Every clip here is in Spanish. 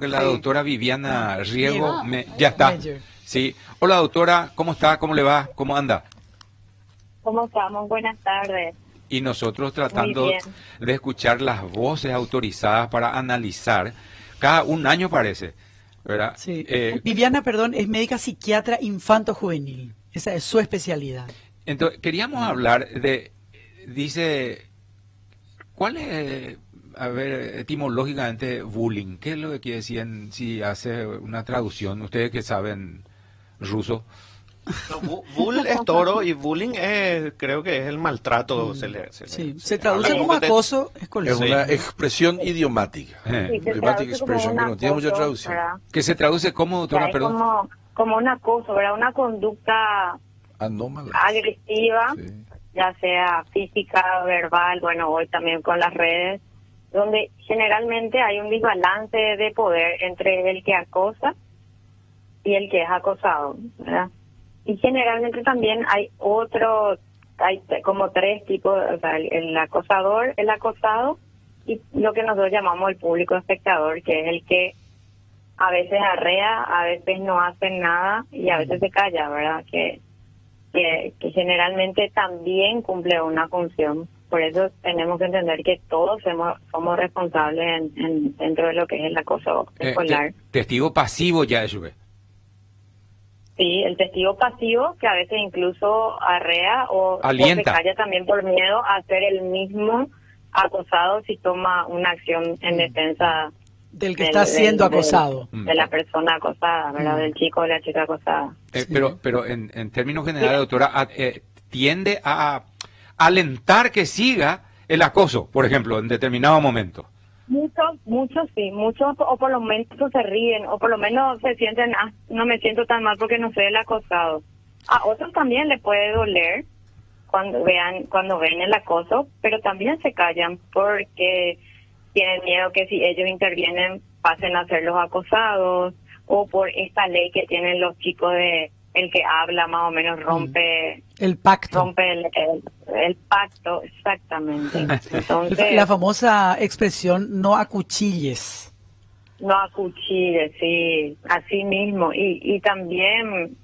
La doctora Viviana Riego, Llegó. ya está. Mayor. Sí. Hola doctora, ¿cómo está? ¿Cómo le va? ¿Cómo anda? ¿Cómo estamos? Buenas tardes. Y nosotros Muy tratando bien. de escuchar las voces autorizadas para analizar, cada un año parece, ¿verdad? Sí. Viviana, perdón, es médica psiquiatra infanto-juvenil. Esa es su especialidad. Entonces, queríamos hablar de, dice, ¿cuál es, a ver, etimológicamente, bullying? ¿Qué es lo que quiere decir si hace una traducción? Ustedes que saben ruso. No, bull es toro y bullying es, creo que es el maltrato. Sí, se se traduce habla como que acoso Es escolar. una expresión idiomática. Sí, se Idiomatic traduce como expression un que no tiene mucha acoso, traducción. ¿verdad? ¿Que se traduce como, O sea, doctora, es perdón? como un acoso, ¿verdad? Una conducta Anómala. agresiva, Sí. ya sea física, verbal, bueno, hoy también con las redes, donde generalmente hay un desbalance de poder entre el que acosa y el que es acosado, ¿verdad? Y generalmente también hay como tres tipos, o sea, el acosador, el acosado y lo que nosotros llamamos el público espectador, que es el que a veces arrea, a veces no hace nada y a veces se calla, ¿verdad? Que generalmente también cumple una función. Por eso tenemos que entender que todos somos responsables dentro de lo que es el acoso escolar. Testigo pasivo ya eso es. Sí, el testigo pasivo que a veces incluso arrea o se Alienta. calla también por miedo a ser el mismo acosado si toma una acción en defensa Del que está siendo acosado. de la persona acosada, ¿verdad? Del chico o la chica acosada. Sí. Pero en términos generales, doctora, tiende a alentar que siga el acoso, por ejemplo, en determinado momento. Muchos sí, muchos o por lo menos se ríen o por lo menos se sienten, no me siento tan mal porque no soy el acosado. A otros también les puede doler cuando ven el acoso, pero también se callan porque tienen miedo que si ellos intervienen pasen a ser los acosados o por esta ley que tienen los chicos de el que habla más o menos rompe El pacto. el pacto, exactamente. Entonces, La famosa expresión no acuchilles. no acuchille, sí, así mismo. Y también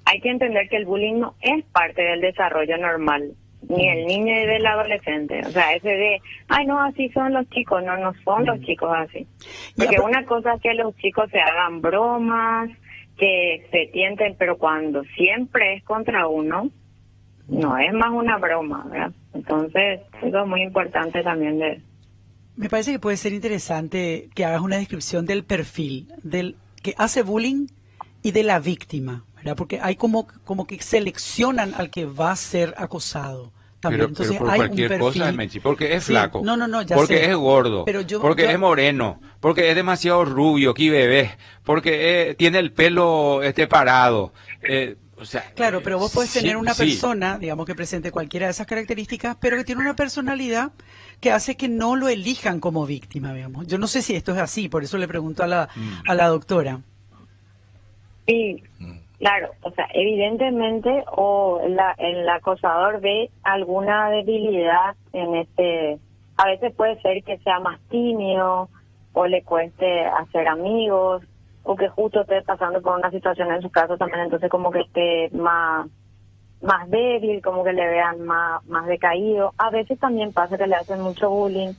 hay que entender que el bullying no es parte del desarrollo normal, ni el niño ni del adolescente. O sea, ese de, ay, no, así son los chicos. No son los chicos así. Porque una cosa es que los chicos se hagan bromas, que se tienten, pero cuando siempre es contra uno, no es más una broma, ¿verdad? Entonces, eso es muy importante también de... Me parece que puede ser interesante que hagas una descripción del perfil del que hace bullying y de la víctima, ¿verdad? Porque hay como que seleccionan al que va a ser acosado. También. Entonces pero por hay cualquier un perfil. cosa, Mechi, porque es Sí, flaco, no, ya porque sé. es gordo, Pero porque es moreno, porque es demasiado rubio, aquí bebé, porque tiene el pelo parado. O sea, Claro, pero vos podés sí, tener una sí. persona, digamos, que presente cualquiera de esas características, pero que tiene una personalidad que hace que no lo elijan como víctima, digamos. Yo no sé si esto es así, por eso le pregunto a la doctora. Sí, claro, o sea, evidentemente el acosador ve alguna debilidad a veces puede ser que sea más tímido o le cueste hacer amigos o que justo esté pasando por una situación en su caso también, entonces como que esté más débil, como que le vean más decaído. A veces también pasa que le hacen mucho bullying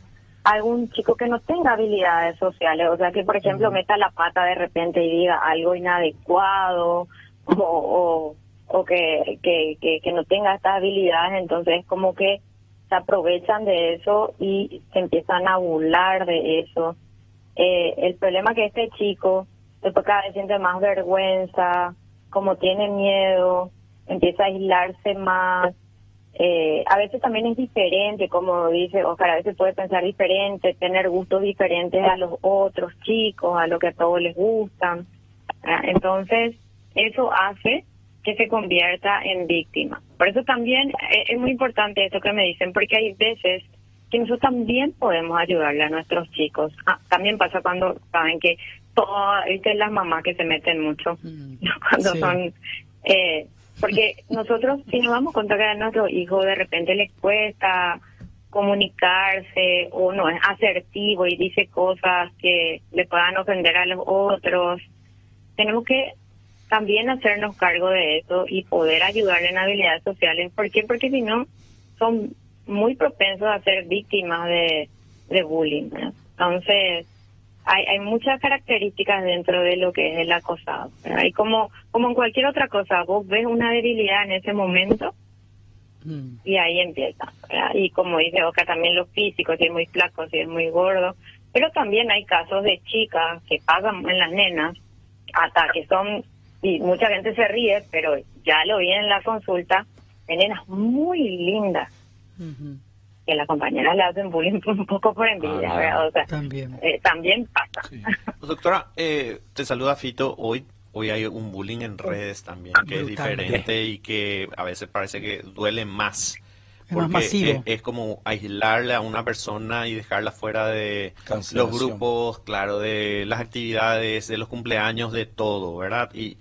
a algún chico que no tenga habilidades sociales, o sea que por ejemplo meta la pata de repente y diga algo inadecuado o que no tenga estas habilidades, entonces como que se aprovechan de eso y se empiezan a burlar de eso. El problema que este chico después cada vez siente más vergüenza, como tiene miedo, empieza a aislarse más. A veces también es diferente, como dice Oscar, a veces puede pensar diferente, tener gustos diferentes a los otros chicos, a lo que a todos les gustan. Entonces, eso hace que se convierta en víctima. Por eso también es muy importante esto que me dicen, porque hay veces que nosotros también podemos ayudarle a nuestros chicos. También pasa cuando saben que ¿viste? Las mamás que se meten mucho cuando sí. son... porque nosotros, si nos damos cuenta que a nuestros hijos de repente les cuesta comunicarse o no es asertivo y dice cosas que le puedan ofender a los otros. Tenemos que también hacernos cargo de eso y poder ayudarle en habilidades sociales. ¿Por qué? Porque si no, son muy propensos a ser víctimas de bullying, ¿verdad? Entonces, hay muchas características dentro de lo que es el acosado, ¿verdad? Y como en cualquier otra cosa, vos ves una debilidad en ese momento y ahí empieza, ¿verdad? Y como dice Oscar, también lo físico, si es muy flaco, si es muy gordo, pero también hay casos de chicas que pasan en las nenas, hasta que son, y mucha gente se ríe, pero ya lo vi en la consulta, de nenas muy lindas, que las compañeras le hacen bullying un poco por envidia, ¿verdad? O sea, también pasa. Sí. Pues, doctora, te saluda Fito. Hoy hay un bullying en redes también que es diferente y que a veces parece que duele más. Es más masivo. Es como aislarle a una persona y dejarla fuera de Cancelación. los grupos, claro, de las actividades, de los cumpleaños, de todo, ¿verdad? Y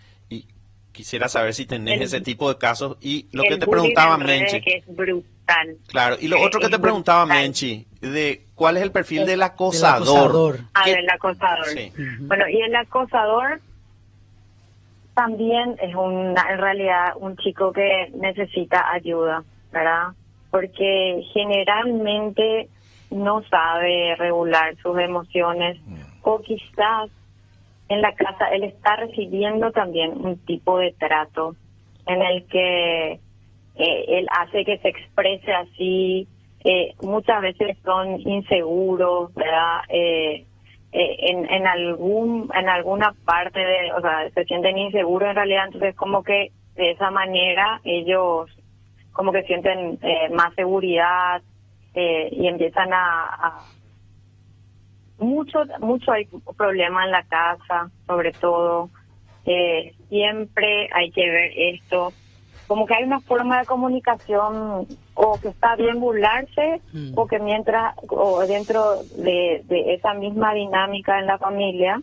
quisiera saber si tenés ese tipo de casos. Y lo que te preguntaba Menchi. Que es brutal. Claro, y lo otro que te preguntaba Menchi, de cuál es el perfil del acosador. Del acosador. Del acosador. Sí. Bueno, y el acosador también es en realidad un chico que necesita ayuda, ¿verdad? Porque generalmente no sabe regular sus emociones o quizás en la casa él está recibiendo también un tipo de trato en el que él hace que se exprese así, muchas veces son inseguros, ¿verdad? En alguna parte o sea, se sienten inseguros en realidad, entonces como que de esa manera ellos como que sienten más seguridad y empiezan mucho hay problema en la casa, sobre todo. Siempre hay que ver esto. Como que hay una forma de comunicación o que está bien burlarse o que o dentro de esa misma dinámica en la familia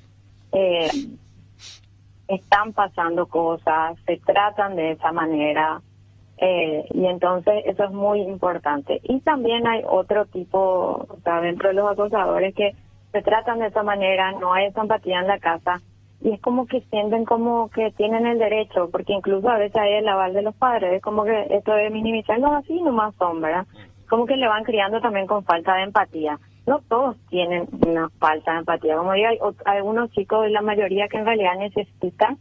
están pasando cosas, se tratan de esa manera. Y entonces eso es muy importante. Y también hay otro tipo, o sea, dentro de los acosadores que se tratan de esa manera, no hay esa empatía en la casa y es como que sienten como que tienen el derecho, porque incluso a veces hay el aval de los padres, es como que esto de minimizarlos así nomás son, ¿verdad? Como que le van criando también con falta de empatía. No todos tienen una falta de empatía, como digo, hay algunos chicos y la mayoría que en realidad necesitan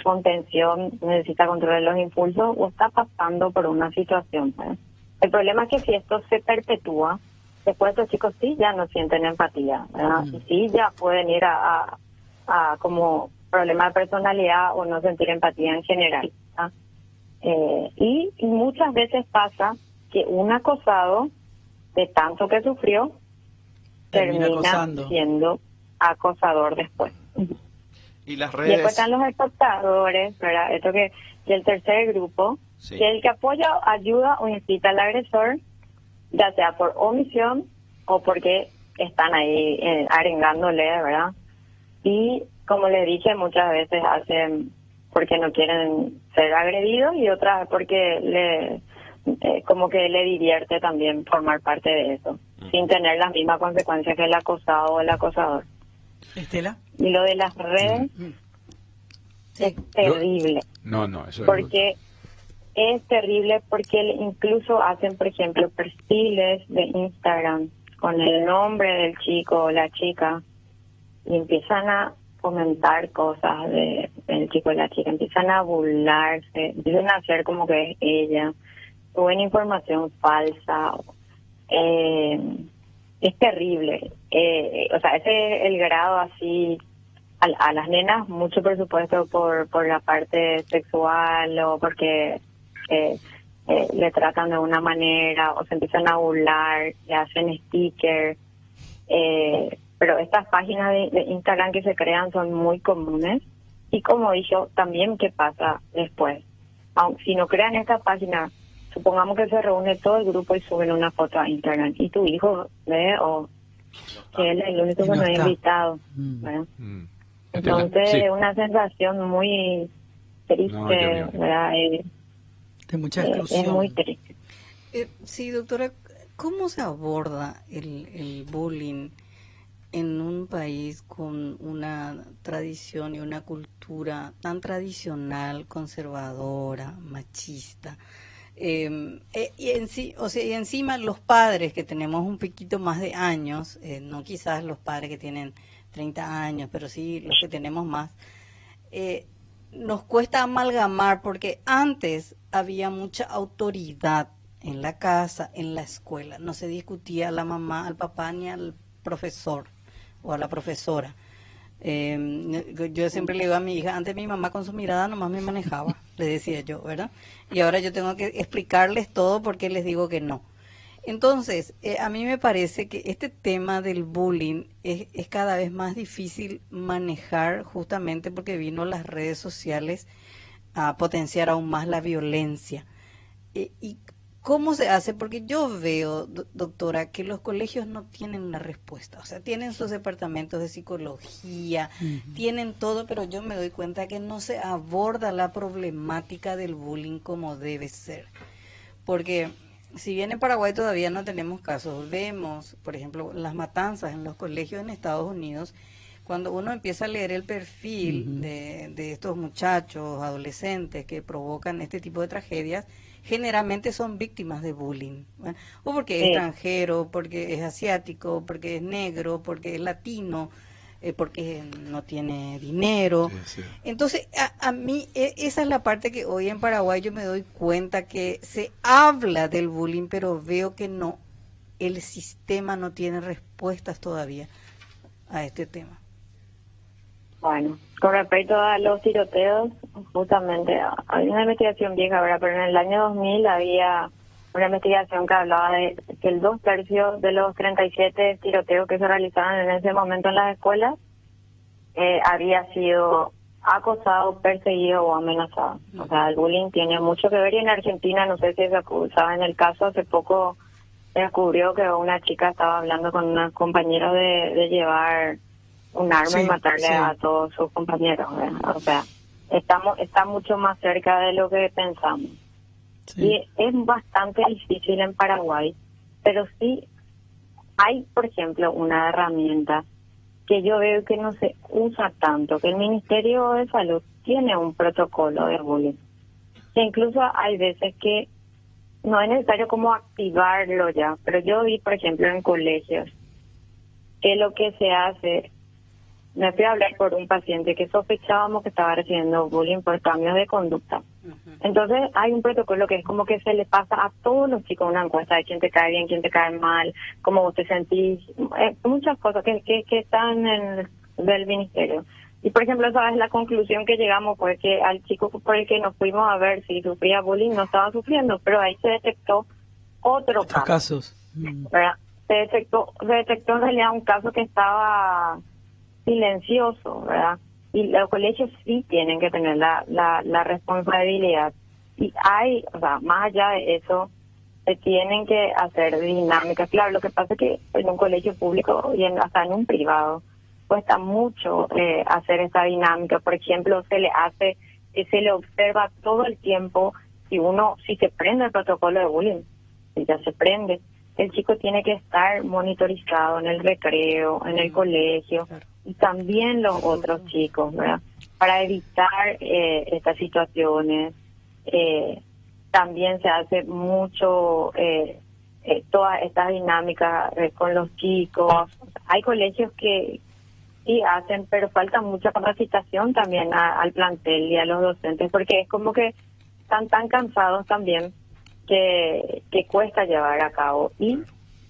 contención, necesita controlar los impulsos o está pasando por una situación, ¿verdad? El problema es que si esto se perpetúa, después estos chicos sí ya no sienten empatía, ¿verdad? Y sí ya pueden ir a como problema de personalidad o no sentir empatía en general, ¿verdad? Y muchas veces pasa que un acosado, de tanto que sufrió, termina siendo acosador después. Y las Y después redes. están los acosadores, ¿verdad? Esto que y el tercer grupo, Sí. que es el que apoya, ayuda o incita al agresor, ya sea por omisión o porque están ahí arengándole, ¿verdad? Y como le dije, muchas veces hacen porque no quieren ser agredidos y otras porque como que le divierte también formar parte de eso, sin tener las mismas consecuencias que el acosado o el acosador. Estela. Y lo de las redes es terrible. No, eso porque es terrible porque incluso hacen, por ejemplo, perfiles de Instagram con el nombre del chico o la chica y empiezan a comentar cosas del chico o la chica, empiezan a burlarse, empiezan a hacer como que es ella, suben información falsa. Es terrible. O sea, ese es el grado así. A las nenas mucho presupuesto por la parte sexual o porque le tratan de una manera o se empiezan a burlar, le hacen stickers. Pero estas páginas de Instagram que se crean son muy comunes. Y como dije, también qué pasa después. Aunque si no crean esta página, supongamos que se reúne todo el grupo y suben una foto a Instagram y tu hijo ve o que él es el único que no ha invitado, ¿verdad? Entonces Sí. es una sensación muy triste, No, yo ¿verdad? De mucha Es exclusión. muy triste. Sí, doctora, ¿cómo se aborda el bullying en un país con una tradición y una cultura tan tradicional, conservadora, machista? Y en sí, o sea, y encima los padres que tenemos un poquito más de años, no quizás los padres que tienen 30 años, pero sí los que tenemos más, nos cuesta amalgamar porque antes había mucha autoridad en la casa, en la escuela. No se discutía a la mamá, al papá ni al profesor o a la profesora. Yo siempre le digo a mi hija, antes mi mamá con su mirada nomás me manejaba, le decía yo, ¿verdad? Y ahora yo tengo que explicarles todo porque les digo que no. Entonces, a mí me parece que este tema del bullying es cada vez más difícil manejar justamente porque vino las redes sociales a potenciar aún más la violencia. ¿Y cómo se hace? Porque yo veo, doctora, que los colegios no tienen la respuesta. O sea, tienen sus departamentos de psicología, tienen todo, pero yo me doy cuenta que no se aborda la problemática del bullying como debe ser. Porque si bien en Paraguay todavía no tenemos casos, vemos, por ejemplo, las matanzas en los colegios en Estados Unidos. Cuando uno empieza a leer el perfil de estos muchachos, adolescentes que provocan este tipo de tragedias, generalmente son víctimas de bullying, ¿verdad? O porque es extranjero, porque es asiático, porque es negro, porque es latino, porque no tiene dinero. Sí, sí. Entonces, a mí esa es la parte que hoy en Paraguay yo me doy cuenta que se habla del bullying, pero veo que no, el sistema no tiene respuestas todavía a este tema. Bueno, con respecto a los tiroteos, justamente hay una investigación vieja, ¿verdad? Pero en el año 2000 había una investigación que hablaba de que el 2/3 de los 37 tiroteos que se realizaban en ese momento en las escuelas había sido acosado, perseguido o amenazado. O sea, el bullying tiene mucho que ver y en Argentina, no sé si saben el caso, hace poco se descubrió que una chica estaba hablando con unos compañeros de llevar un arma y matarle a todos sus compañeros, ¿verdad? O sea, está mucho más cerca de lo que pensamos. Y es bastante difícil en Paraguay, pero sí hay, por ejemplo, una herramienta que yo veo que no se usa tanto, que el Ministerio de Salud tiene un protocolo de bullying, que incluso hay veces que no es necesario como activarlo ya, pero yo vi, por ejemplo, en colegios, que lo que se hace, me fui a hablar por un paciente que sospechábamos que estaba recibiendo bullying por cambios de conducta. Entonces hay un protocolo que es como que se le pasa a todos los chicos una encuesta de quién te cae bien, quién te cae mal, cómo vos te sentís, muchas cosas que están en del ministerio. Y por ejemplo, sabes, la conclusión que llegamos fue que al chico por el que nos fuimos a ver si sufría bullying no estaba sufriendo, pero ahí se detectó otros casos. ¿Verdad? Se detectó en realidad un caso que estaba silencioso, ¿verdad? Y los colegios sí tienen que tener la responsabilidad. Y hay, o sea, más allá de eso, se tienen que hacer dinámicas. Claro, lo que pasa es que en un colegio público y hasta en un privado cuesta mucho hacer esta dinámica. Por ejemplo, se le observa todo el tiempo si se prende el protocolo de bullying, si ya se prende, el chico tiene que estar monitorizado en el recreo, en el colegio, y también los otros chicos, ¿verdad? Para evitar estas situaciones. También se hace mucho todas estas dinámicas con los chicos. Hay colegios que sí hacen, pero falta mucha capacitación también al plantel y a los docentes, porque es como que están tan cansados también que cuesta llevar a cabo. Y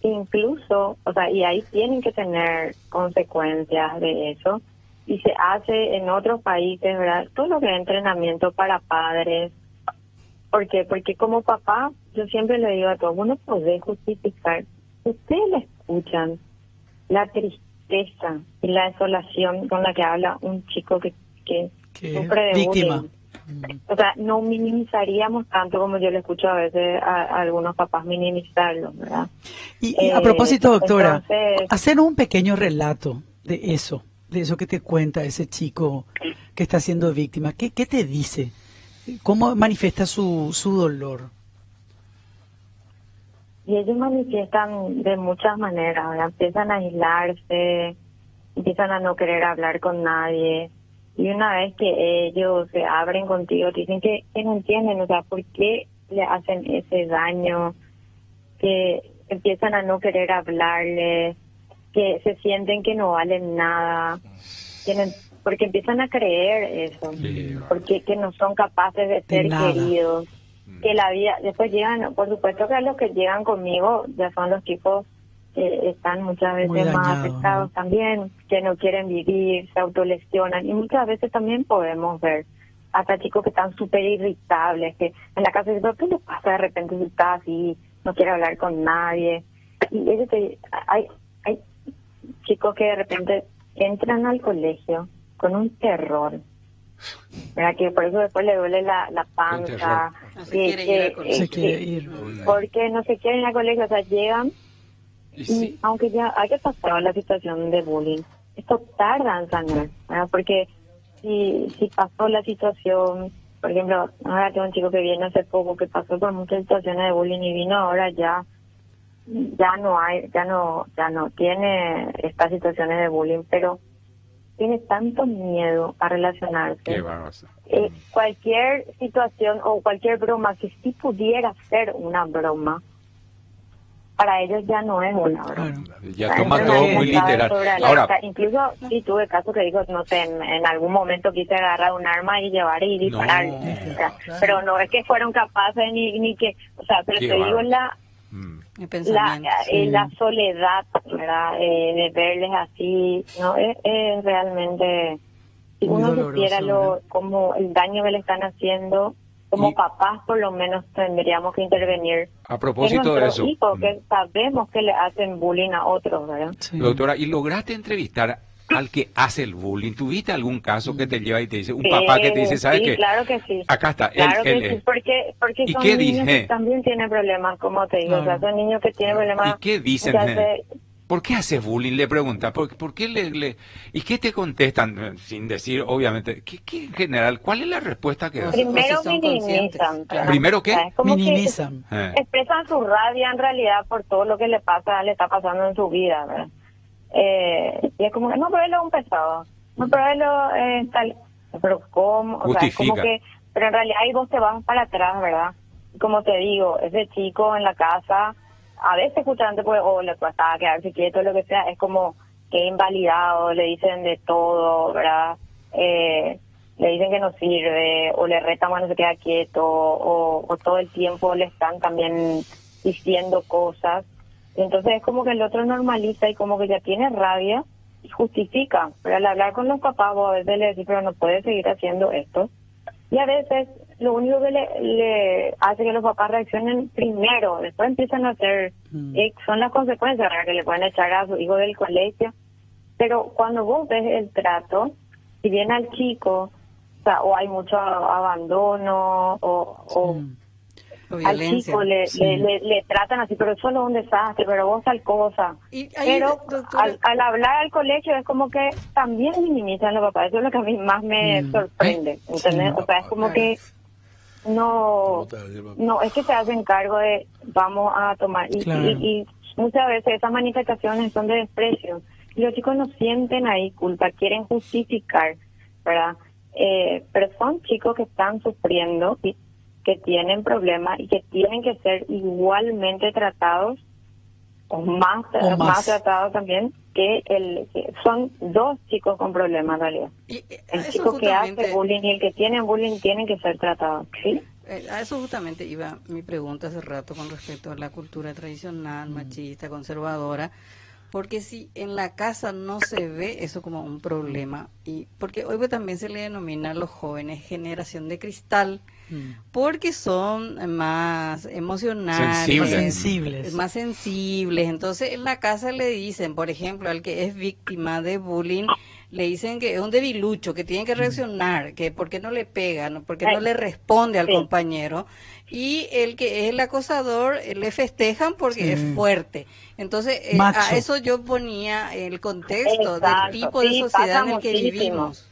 incluso, o sea, y ahí tienen que tener consecuencias de eso. Y se hace en otros países, ¿verdad? Todo lo que es entrenamiento para padres. ¿Por qué? Porque como papá, yo siempre le digo a todos, uno puede justificar. Ustedes le escuchan la tristeza y la desolación con la que habla un chico que sufre de víctima. bullying. O sea, no minimizaríamos tanto como yo le escucho a veces a algunos papás minimizarlo, ¿verdad? Y a propósito, doctora, entonces, hacer un pequeño relato de eso que te cuenta ese chico que está siendo víctima. ¿Qué te dice? ¿Cómo manifiesta su dolor? Y ellos manifiestan de muchas maneras, ¿verdad? Empiezan a aislarse, empiezan a no querer hablar con nadie. Y una vez que ellos se abren contigo, te dicen que no entienden, o sea, por qué le hacen ese daño, que empiezan a no querer hablarles, que se sienten que no valen nada, porque empiezan a creer eso, Sí. porque que no son capaces de ser nada. queridos, que la vida, después llegan, por supuesto que los que llegan conmigo ya son los chicos que están muchas Muy veces más dañados, afectados ¿no? también, que no quieren vivir, se autolesionan, y muchas veces también podemos ver hasta chicos que están súper irritables, que en la casa dicen, ¿pero qué le pasa de repente si está así, no quiere hablar con nadie? Y ellos hay chicos que de repente entran al colegio con un terror, ¿verdad? Que por eso después le duele la panza, No se quiere ir al colegio. Se quiere ir. porque no se quieren ir al colegio, o sea, llegan Y y sí, aunque ya haya pasado la situación de bullying, esto tarda en sanar, ¿verdad? Porque si pasó la situación, por ejemplo, ahora tengo un chico que viene hace poco que pasó por muchas situaciones de bullying y vino ahora ya no tiene estas situaciones de bullying, pero tiene tanto miedo a relacionarse. qué bárbaro. Cualquier situación o cualquier broma que sí pudiera ser una broma, para ellos ya no es una broma. Claro. Ya Ah, toma entonces, todo no muy sabe literal. sobre la Ahora, letra. Incluso sí tuve casos que digo, no sé, en algún momento quise agarrar un arma y llevar y disparar. No. O sea, pero no es que fueron capaces ni que, o sea, pero Qué te digo bárbaro. la El pensamiento. la soledad, ¿verdad? De verles así, ¿no? Es realmente, si Muy uno doloroso, supiera ¿verdad? como el daño que le están haciendo, como Y- papás por lo menos tendríamos que intervenir. a En propósito de nuestros eso, hijos, que sabemos que le hacen bullying a otros, ¿verdad? Sí. doctora, ¿y lograste entrevistar al que hace el bullying? ¿Tuviste algún caso que te lleva y te dice, un Sí, papá que te dice, ¿sabes sí, qué? claro que sí. Acá está, Claro él que sí, es. porque ¿Y son qué niños que dije? también tienen problemas, como te digo, o sea, Claro. son niños que tienen problemas. ¿Y qué dicen? muchas veces. ¿Por qué haces bullying? Le pregunta. ¿Por qué ¿Y qué te contestan? Sin decir, obviamente. ¿Qué en general? ¿Cuál es la respuesta que das? Primero si son conscientes, minimizan. claro. ¿Primero qué? O sea, es como que Minimizan. expresan su rabia en realidad por todo lo que le está pasando en su vida, ¿verdad? Y es como que, no, pero él es un pesado. No, pero él tal. Pero ¿cómo? O sea, es como Justifica. que, pero en realidad ahí vos te vas para atrás, ¿verdad? Y como te digo, ese chico en la casa, a veces justamente pues, o le cuesta quedarse quieto, lo que sea, es como que invalidado, le dicen de todo, ¿verdad? Le dicen que no sirve, o le retan cuando se queda quieto, o todo el tiempo le están también diciendo cosas. Entonces es como que el otro normaliza y como que ya tiene rabia y justifica. Pero al hablar con los papás, vos a veces le decís, pero no puedes seguir haciendo esto. Y a veces lo único que le hace que los papás reaccionen primero, después empiezan a hacer, son las consecuencias, ¿verdad? Que le pueden echar a su hijo del colegio. Pero cuando vos ves el trato, si bien al chico, o sea, o hay mucho abandono, o O al violencia. chico le tratan así, pero eso no es un desastre, pero vos tal cosa. Y ahí, Pero doctora, al hablar al colegio es como que también minimizan los papás. Eso es lo que a mí más me sorprende, ¿entendés? O sea, es como que no es que se hacen cargo de vamos a tomar. Claro. Y muchas veces esas manifestaciones son de desprecio. Y los chicos no sienten ahí culpa, quieren justificar, ¿verdad? Pero son chicos que están sufriendo y que tienen problemas y que tienen que ser igualmente tratados o más tratados también que son dos chicos con problemas en realidad. y El eso chico que hace justamente, bullying y el que tiene bullying tienen que ser tratados, ¿sí? a eso justamente iba mi pregunta hace rato con respecto a la cultura tradicional, machista, conservadora, porque si en la casa no se ve eso como un problema, y porque hoy pues también se le denomina a los jóvenes generación de cristal, porque son más emocionales, Sensibles. más sensibles. Entonces en la casa le dicen, por ejemplo, al que es víctima de bullying, le dicen que es un debilucho, que tiene que reaccionar, que por qué no le pega, ¿no? Por qué no le responde al compañero, y el que es el acosador le festejan porque es fuerte. Entonces, a eso yo ponía el contexto del tipo de sociedad en el que vivimos.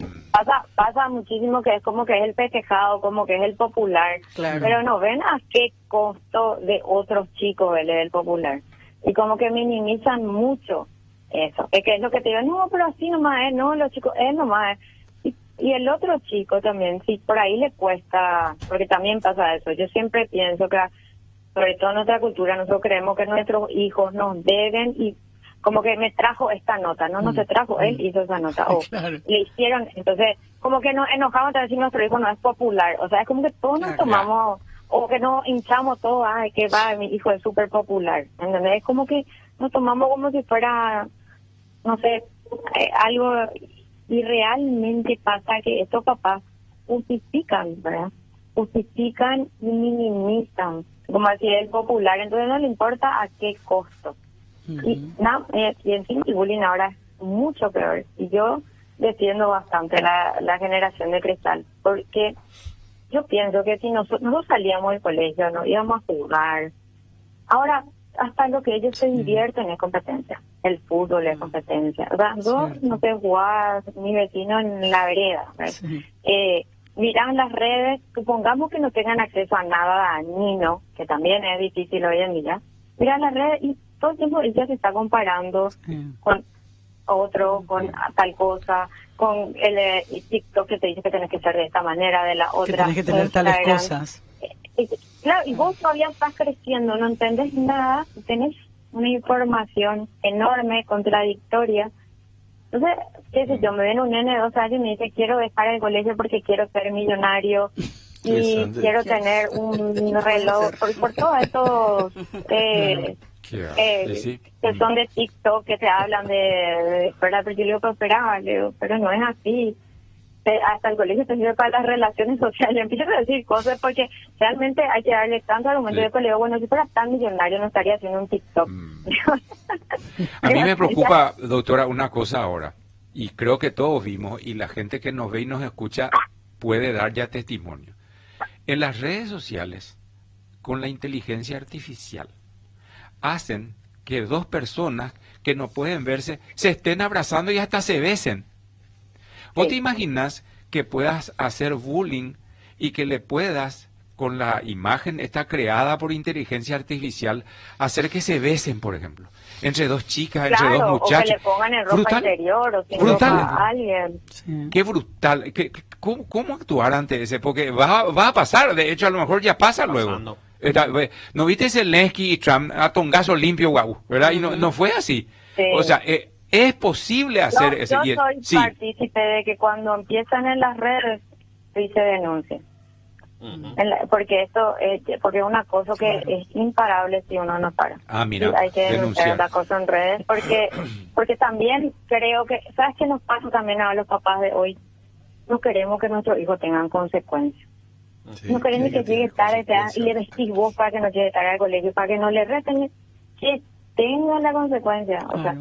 Pasa muchísimo que es como que es el festejado, como que es el popular, Claro. pero no ven a qué costo de otros chicos él es el popular. Y como que minimizan mucho eso. Es que es lo que te digo, no, pero así nomás es, no, los chicos, es nomás es. Y el otro chico también, si por ahí le cuesta, porque también pasa eso, yo siempre pienso que, sobre todo en nuestra cultura, nosotros creemos que nuestros hijos nos deben y como que me trajo esta nota, no se trajo, él hizo esa nota, o Claro. le hicieron, entonces como que nos enojamos también si nuestro hijo no es popular, o sea, es como que todos nos tomamos, o que nos hinchamos todos, ay, que va, mi hijo es súper popular, ¿entendés? Es como que nos tomamos como si fuera, no sé, algo, y realmente pasa que estos papás justifican, ¿verdad? Justifican y minimizan, como así es popular, entonces no le importa a qué costo. Y encima el bullying ahora es mucho peor. Y yo defiendo bastante la generación de cristal, porque yo pienso que si nosotros salíamos del colegio, no íbamos a jugar. Ahora, hasta lo que ellos se divierten es competencia. El fútbol es competencia. O sea, yo no sé jugar mi vecino en la vereda. Miran las redes, supongamos que no tengan acceso a nada dañino, que también es difícil hoy en día. Miran las redes y todo el tiempo ella se está comparando con otro, con tal cosa, con el TikTok que te dice que tenés que ser de esta manera, de la otra. Que tenés que tener tales cosas. Claro, y vos todavía estás creciendo, no entendés nada, tenés una información enorme, contradictoria. Entonces, qué sé yo, me viene un nene de 2 años y me dice, quiero dejar el colegio porque quiero ser millonario y quiero tener un reloj, por todo esto que son de TikTok, que te hablan de espera, pero yo le digo, pero no es así. Hasta el colegio te sirve para las relaciones sociales. Empiezo a decir cosas porque realmente hay que darle tanto argumento. Yo le digo, bueno, si fuera tan millonario no estaría haciendo un TikTok. A mí me preocupa, doctora, una cosa ahora, y creo que todos vimos, y la gente que nos ve y nos escucha puede dar ya testimonio. En las redes sociales, con la inteligencia artificial, hacen que 2 personas que no pueden verse se estén abrazando y hasta se besen. ¿Vos te imaginas que puedas hacer bullying y que le puedas, con la imagen esta creada por inteligencia artificial, hacer que se besen, por ejemplo, entre 2 chicas, entre 2 muchachos? O que le pongan en ropa interior o sin ropa a alguien. Qué brutal. ¿Cómo actuar ante ese? Porque va a pasar, de hecho a lo mejor ya pasa luego. ¿No viste ese Zelensky y Trump a tongazo limpio, guau, verdad? Y no fue así. Sí. O sea, es posible hacer ese. Yo soy partícipe de que cuando empiezan en las redes, sí se denuncia. Porque esto porque es una cosa que es imparable si uno no para. Mira, hay que denunciar la cosa en redes porque también creo que, ¿sabes qué nos pasa también a los papás de hoy? No queremos que nuestros hijos tengan consecuencias. No queremos que llegue tarde y le vestís vos para que no llegue tarde al colegio, para que no le reten, que tenga la consecuencia. O sea,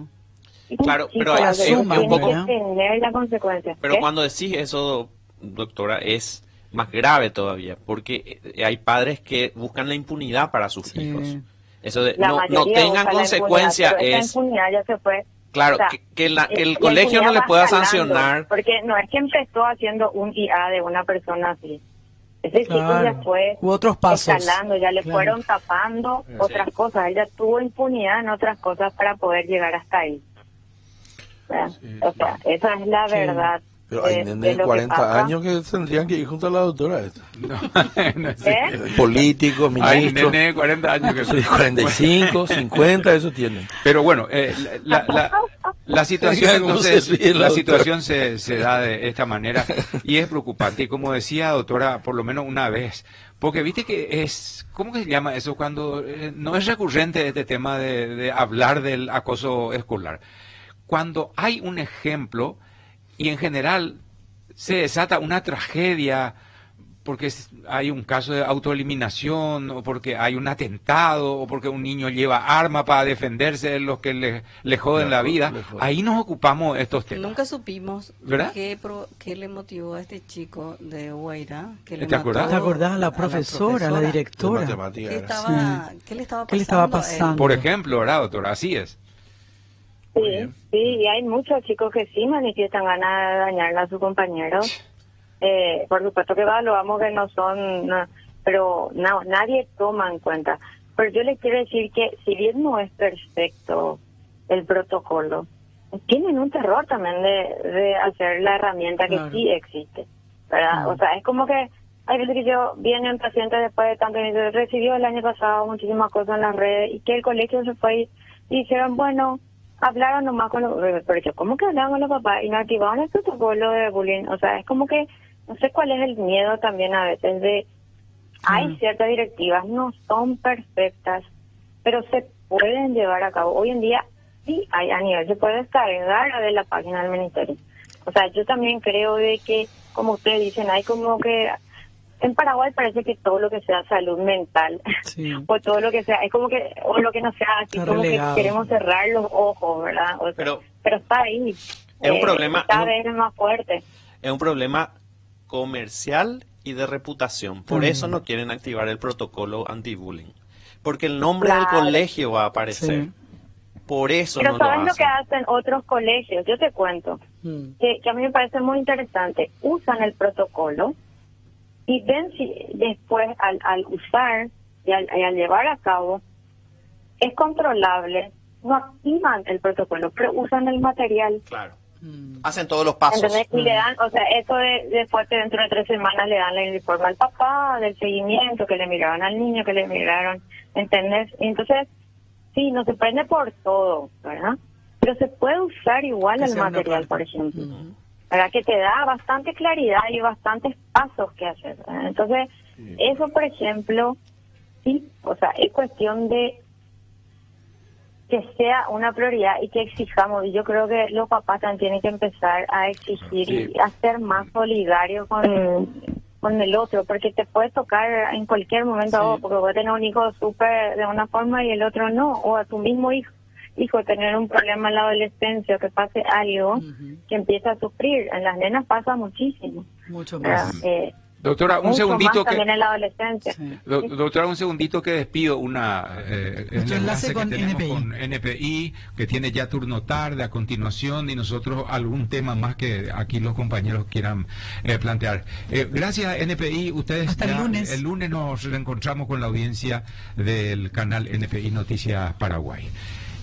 claro, pero hay un poco que tener la consecuencia. Pero cuando decís eso, doctora, es más grave todavía, porque hay padres que buscan la impunidad para sus hijos. Eso de no tengan consecuencias es... La impunidad ya se fue. Claro, o sea, que el colegio no le pueda sancionar. Porque no es que empezó haciendo un IA de una persona así. Ese chico ya fue otros pasos escalando, ya le fueron tapando otras cosas. Él ya tuvo impunidad en otras cosas para poder llegar hasta ahí. O sea, esa es la verdad. Pero hay nenes de 40 años que tendrían que ir junto a la doctora esta. No sé. Políticos, ministros. Hay nenes de 40 años que sí, 45, 50, eso tienen. Pero bueno, la situación entonces, la situación se da de esta manera y es preocupante. Y como decía doctora, por lo menos una vez, porque viste que es, ¿cómo que se llama eso? Cuando no es recurrente este tema de hablar del acoso escolar. Cuando hay un ejemplo y en general se desata una tragedia porque hay un caso de autoeliminación, o porque hay un atentado, o porque un niño lleva arma para defenderse de los que le joden la vida. Ahí nos ocupamos estos temas. Nunca supimos qué le motivó a este chico de Huayra. ¿Te acordás? ¿Te acordás? La profesora, la directora. ¿Qué le estaba pasando? Por ejemplo, ¿verdad, doctora? Así es. Sí, y hay muchos chicos que sí manifiestan ganas de dañarle a sus compañeros. Por supuesto que evaluamos que no son, pero nadie toma en cuenta. Pero yo les quiero decir que si bien no es perfecto el protocolo, tienen un terror también de hacer la herramienta que sí existe, ¿verdad? O sea, es como que hay veces que vienen pacientes después de tanto tiempo, recibió el año pasado muchísimas cosas en las redes y que el colegio se fue y dijeron, bueno, hablaron nomás con los... Pero yo, ¿cómo que hablaban con los papás? Y no activaban el protocolo de bullying. O sea, es como que... No sé cuál es el miedo también a veces de... Hay ciertas directivas, no son perfectas, pero se pueden llevar a cabo. Hoy en día, sí, hay a nivel, se puede descargar de la página del ministerio. O sea, yo también creo de que, como ustedes dicen, hay como que... En Paraguay parece que todo lo que sea salud mental, o todo lo que sea, es como que, o lo que no sea, así está como relegado. Que queremos cerrar los ojos, ¿verdad? O sea, pero está ahí. Es un problema. Cada vez es más fuerte. Es un problema comercial y de reputación. Por eso no quieren activar el protocolo anti-bullying. Porque el nombre del colegio va a aparecer. Sí. Por eso pero no lo hacen. Pero ¿sabes lo que hacen otros colegios? Yo te cuento, que a mí me parece muy interesante. Usan el protocolo y ven si después al usar y al llevar a cabo es controlable, no activan el protocolo, pero usan el material. Claro. Hacen todos los pasos. Entonces, y le dan, o sea, eso después dentro de 3 semanas le dan el informe al papá, del seguimiento, que le miraron al niño, que le miraron, ¿entendés? Entonces, sí, no se prende por todo, ¿verdad? Pero se puede usar igual el material, por ejemplo. ¿Verdad? Que te da bastante claridad y bastantes pasos que hacer, ¿verdad? Entonces, eso, por ejemplo, sí, o sea, es cuestión de que sea una prioridad y que exijamos. Y yo creo que los papás también tienen que empezar a exigir y a ser más solidarios con el otro, porque te puede tocar en cualquier momento, porque voy a tener un hijo súper de una forma y el otro no, o a tu mismo hijo tener un problema en la adolescencia o que pase algo que empieza a sufrir. En las nenas pasa muchísimo. Mucho más. Doctora, un segundito que... también en la adolescencia. Doctora, un segundito que despido un enlace que tenemos NPI. con NPI, que tiene ya turno tarde a continuación, y nosotros algún tema más que aquí los compañeros quieran plantear. Gracias, NPI. Ustedes hasta el lunes nos reencontramos con la audiencia del canal NPI Noticias Paraguay.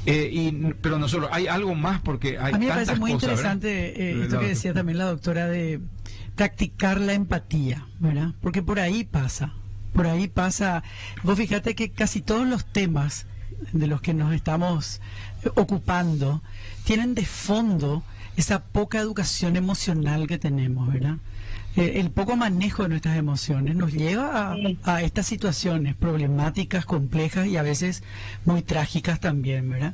Pero no solo, hay algo más porque hay tantas cosas. A mí me parece muy interesante esto que decía también la doctora de practicar la empatía, ¿verdad? Porque por ahí pasa. Vos fíjate que casi todos los temas de los que nos estamos ocupando tienen de fondo esa poca educación emocional que tenemos, ¿verdad? El poco manejo de nuestras emociones nos lleva a estas situaciones problemáticas, complejas y a veces muy trágicas también, ¿verdad?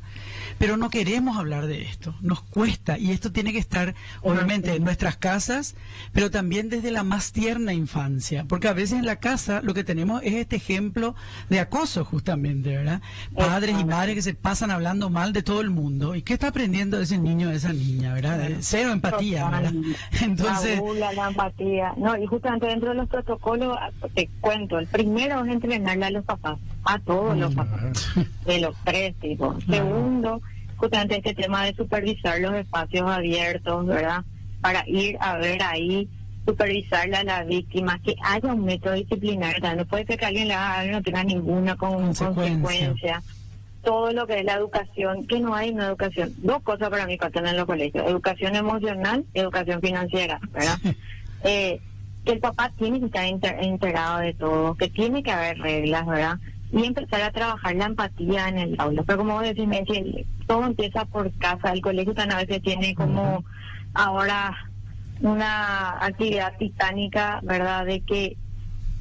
Pero no queremos hablar de esto, nos cuesta, y esto tiene que estar obviamente en nuestras casas, pero también desde la más tierna infancia, porque a veces en la casa lo que tenemos es este ejemplo de acoso justamente, ¿verdad? Padres y madres que se pasan hablando mal de todo el mundo, ¿y qué está aprendiendo ese niño o esa niña, verdad? Cero empatía, ¿verdad? Entonces... La empatía. No, y justamente dentro de los protocolos, te cuento, el primero es entrenarle a los papás, a todos los papás, de los 3 tipos. Segundo, justamente este tema de supervisar los espacios abiertos, ¿verdad? Para ir a ver ahí, supervisarle a la víctima, que haya un método disciplinario, ¿verdad? No puede ser que alguien le haga algo y no tenga ninguna consecuencia. Todo lo que es la educación, que no hay una educación. 2 cosas para mí faltan en los colegios: educación emocional y educación financiera, ¿verdad? Que el papá tiene que estar enterado de todo, que tiene que haber reglas, ¿verdad? Y empezar a trabajar la empatía en el aula. Pero como vos decís, todo empieza por casa. El colegio tan a veces tiene como ahora una actividad titánica, ¿verdad? De que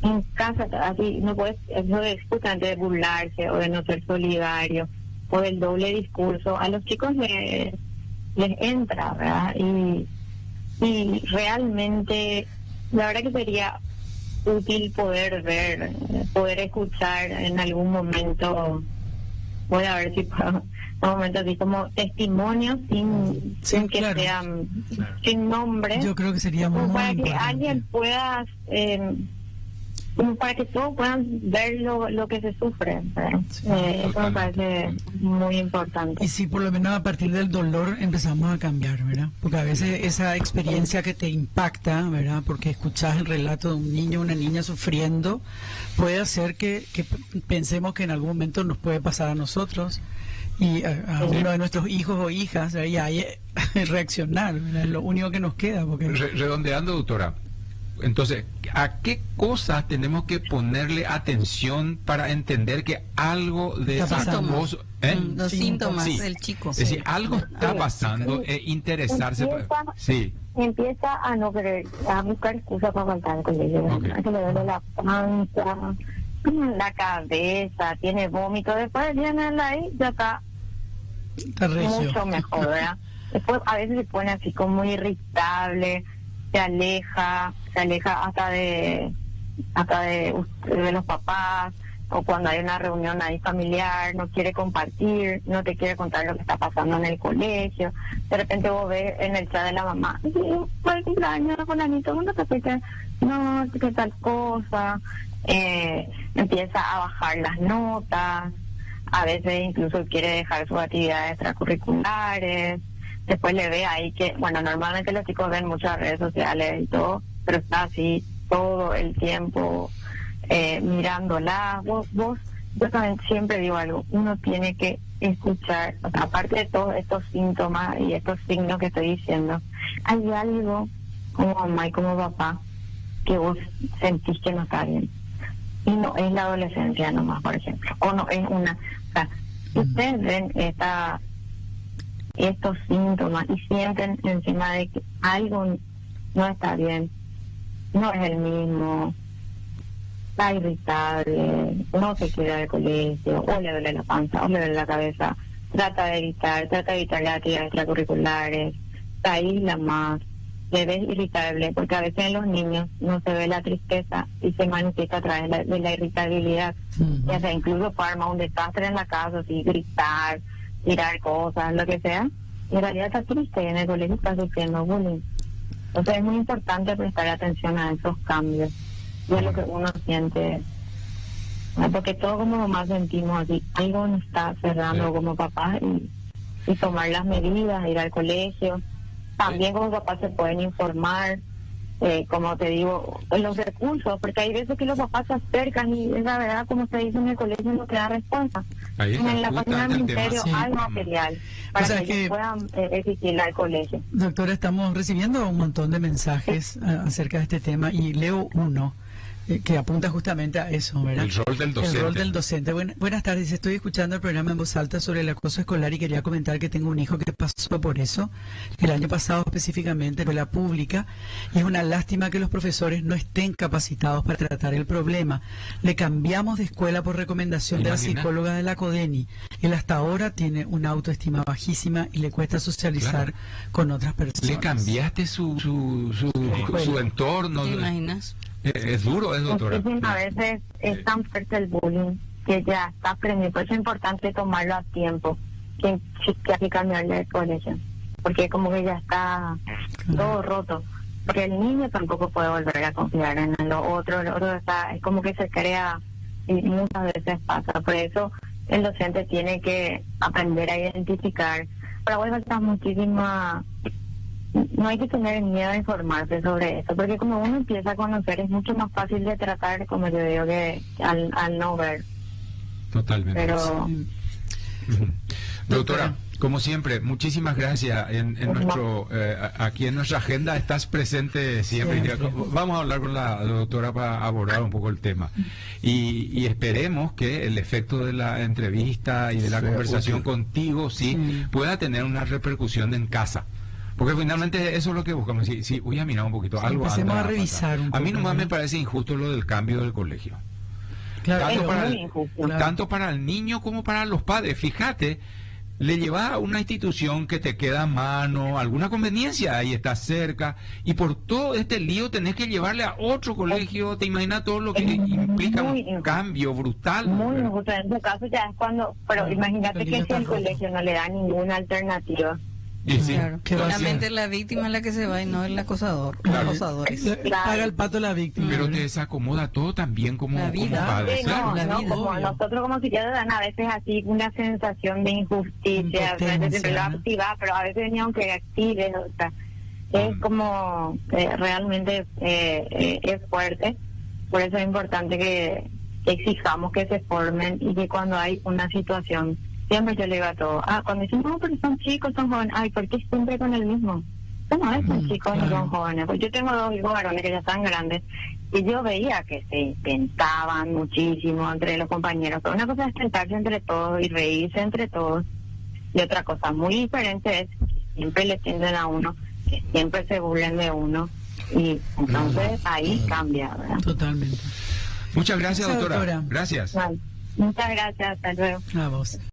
en casa así no puedes, eso de justamente de burlarse o de no ser solidario o del doble discurso, a los chicos les entra, ¿verdad? Y realmente la verdad que sería útil poder ver, poder escuchar en algún momento. Voy a ver si puedo, un momento así como testimonios sin que claro. sean sin nombre. Yo creo que sería como muy para que importante. alguien pueda, como para que todos puedan ver lo que se sufre, ¿verdad? Eso me parece muy importante. Y si por lo menos a partir del dolor empezamos a cambiar, ¿verdad? Porque a veces esa experiencia que te impacta, ¿verdad? Porque escuchás el relato de un niño o una niña sufriendo, puede hacer que pensemos que en algún momento nos puede pasar a nosotros y a uno de nuestros hijos o hijas, ¿verdad? Y ahí reaccionar, ¿verdad? Es lo único que nos queda. Porque... Redondeando, doctora. Entonces, ¿a qué cosas tenemos que ponerle atención para entender que algo de esas cosas... Los síntomas Sí. del chico. Es decir, algo está pasando, interesarse... Empieza a no querer, a buscar excusas para faltar al colegio. Okay. Que le duele la panza, la cabeza, tiene vómito. Después viene ahí, ya está regio. mucho mejor, ¿verdad? Después a veces se pone así como muy irritable, se aleja hasta de los papás, o cuando hay una reunión ahí familiar, no quiere compartir, no te quiere contar lo que está pasando en el colegio. De repente vos ves en el chat de la mamá, fue el cumpleaños de fulanito, ¿cuándo te fuiste? No, qué tal cosa. Empieza a bajar las notas, a veces incluso quiere dejar sus actividades extracurriculares. Después le ve ahí que, bueno, normalmente los chicos ven muchas redes sociales y todo, pero está así todo el tiempo mirándola. Yo también siempre digo algo, uno tiene que escuchar, o sea, aparte de todos estos síntomas y estos signos que estoy diciendo, hay algo como mamá y como papá que vos sentís que no está bien. Y no es la adolescencia nomás, por ejemplo, o no es una... O sea, si ustedes ven estos síntomas y sienten encima de que algo no está bien, no es el mismo, está irritable, no se quiere ir al colegio, o le duele la panza, o le duele la cabeza, trata de evitar las actividades extracurriculares, se aísla más, le ves irritable, porque a veces en los niños no se ve la tristeza y se manifiesta a través de la irritabilidad. Ya sea, incluso puede armar un desastre en la casa, así gritar, tirar cosas, lo que sea, y en realidad está triste y en el colegio está sufriendo bullying. Entonces es muy importante prestar atención a esos cambios y a lo que uno siente, porque todo como mamá sentimos así, algo nos está cerrando como papá, y tomar las medidas, ir al colegio. También como papás se pueden informar, como te digo, los recursos, porque hay veces que los papás se acercan y la verdad, como se dice en el colegio, no te da respuesta. En la página del ministerio hay material para que ellos puedan exigirle al colegio. Doctora, estamos recibiendo un montón de mensajes acerca de este tema y leo uno que apunta justamente a eso, ¿verdad? El rol del docente. El rol del docente. Buenas tardes, estoy escuchando el programa en voz alta sobre el acoso escolar y quería comentar que tengo un hijo que pasó por eso, el año pasado específicamente, en la escuela pública, y es una lástima que los profesores no estén capacitados para tratar el problema. Le cambiamos de escuela por recomendación de la psicóloga de la CODENI. Él hasta ahora tiene una autoestima bajísima y le cuesta socializar con otras personas. Le cambiaste su entorno. ¿Te imaginas? Es duro, doctora. A veces es tan fuerte el bullying que ya está aprendiendo. Por eso es importante tomarlo a tiempo, que hay que cambiarle de colegio, porque como que ya está todo roto. Porque el niño tampoco puede volver a confiar en lo otro está, es como que se crea y muchas veces pasa. Por eso el docente tiene que aprender a identificar. Pero bueno, está muchísima... No hay que tener miedo a informarse sobre eso, porque como uno empieza a conocer es mucho más fácil de tratar, como yo digo, que al no ver. Totalmente. Pero... Doctora, como siempre, muchísimas gracias. Aquí en nuestra agenda estás presente siempre. Vamos a hablar con la doctora para abordar un poco el tema. Y esperemos que el efecto de la entrevista y de la conversación contigo pueda tener una repercusión en casa. Porque finalmente eso es lo que buscamos. Si voy a mirar un poquito, algo empecemos a revisar un poco. A mí nomás me parece injusto lo del cambio del colegio. Claro, Tanto para el niño como para los padres. Fíjate, le llevas a una institución que te queda a mano, alguna conveniencia, ahí está cerca, y por todo este lío tenés que llevarle a otro colegio, te imaginas todo lo que implica un cambio brutal. Muy injusto, en tu caso ya es cuando, pero imagínate que si el colegio no le da ninguna alternativa. Y sí, claro, realmente la víctima es la que se va y no el acosador, los acosadores. Paga el pato la víctima. Pero te desacomoda todo también como padre. Sí, claro. como nosotros como psiquiatras dan a veces así una sensación de injusticia, siempre lo activa, pero a veces ni aunque active, o sea, es como realmente es fuerte. Por eso es importante que exijamos que se formen y que cuando hay una situación, siempre yo le digo a todos, cuando dicen, no, pero son chicos, son jóvenes, ¿por qué siempre con el mismo? No es son chicos ni son jóvenes. Pues yo tengo 2 hijos varones que ya están grandes y yo veía que se intentaban muchísimo entre los compañeros, pero una cosa es sentarse entre todos y reírse entre todos, y otra cosa muy diferente es que siempre le tienden a uno, que siempre se burlen de uno, y entonces ahí cambia, ¿verdad? Totalmente. Muchas gracias, doctora. Gracias. Vale. Muchas gracias, hasta luego. A vos.